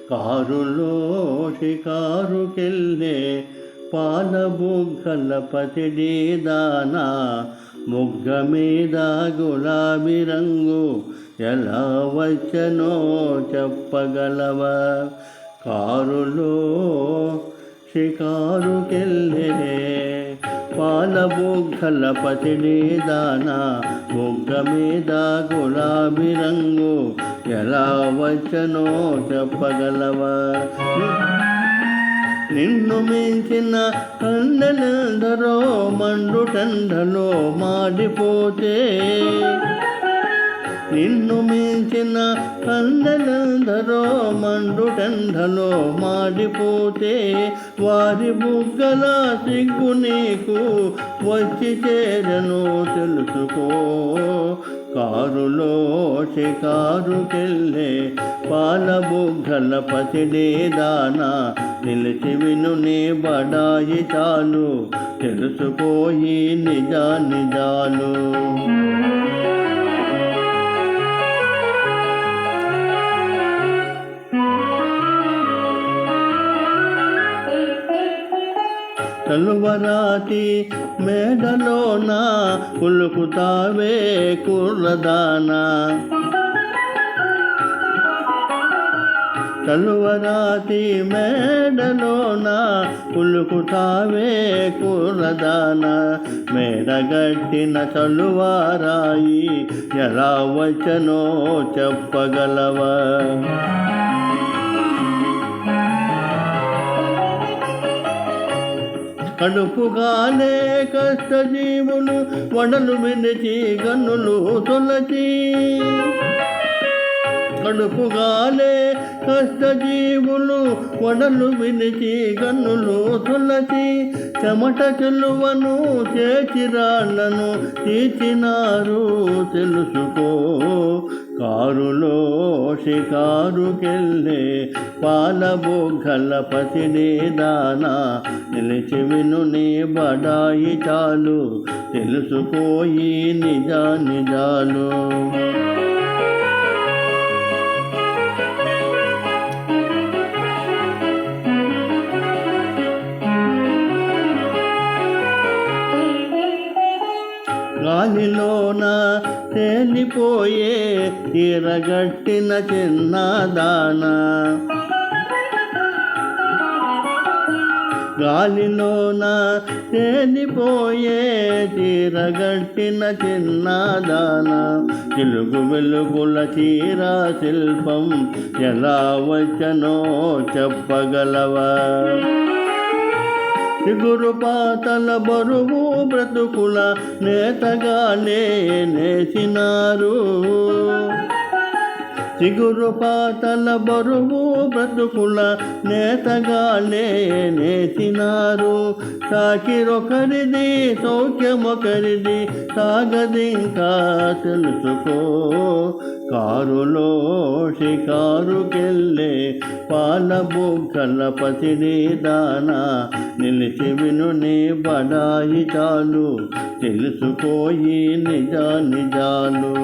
కారులో షికారుకెళ్ళే పాల బుగ్గల పసిడి దానా, మొగ్గ మీద గులాబీ రంగు ఎలా వచ్చనో చెప్పగలవా? కారులో షికారుకెళ్ళే పాల బుగ్గల పసిడి దానా, మొగ్గ మీద గులాబీ రంగు ఎలా వచ్చనో చెప్పగలవా? నిన్ను మించిన కండెలెందరో మండుటెండలో మాడిపోతే, నిన్ను మించిన కండెలెందరో మండుటెండలో మాడిపోతే, వారి బుగ్గల సిగ్గు నీకు వచ్చి చేరను తెలుసుకో. కారులో షికారుకెళ్ళే పాల బుగ్గల పసిడి దానా, నిలిచి విను నీ బడాయి చాలు తెలుసుకోయి నిజాలు. తలువరాతి మేడలోన పులుకుతావే కుర్రదానా, తలువరాతి మేడలోన పులుకుతావే కుర్రదానా, మేడగట్టిన తలువారాయి ఎలా వచ్చనో చెప్పగలవా? కడుపుగానే కష్టజీవులు వడలు వినిచి గన్నులు తొలచి, కడుపుగానే కష్టజీవులు వడలు వినిచి గన్నులు తొలచి, చెమట చెలువను చేచిరాళ్లను తీర్చినారు తెలుసుకో. కారులో షికారుకెళ్ళే పాల బుగ్గల పసిడి దానా, నిలిచి విను నీ బడాయి చాలు తెలుసుకోయి నిజాలు. గాలిలోన తేలిపోయే తీరగట్టిన చిన్నదానా, గాలిలోన తేలిపోయే తీరగట్టిన చిన్నదానా, చిలుగు వెలుగుల చీరా శిల్పం ఎలా వచ్చనో చెప్పగలవా? చిగురు పాతల బరువు బ్రతుకుల నేతగానే నేసినారు, చిగురు పాతల బరువు బ్రతుకుల నేతగానే నేసినారు. సాకిరొకరిది సౌఖ్యమొకరిది సాగదింకా తెలుసుకో. కారులో షికారుకెళ్ళే పాల బుగ్గల పసిడి దానా, నిలిచి విను నీ బడాయి చాలు తెలుసుకోయి నిజాలు.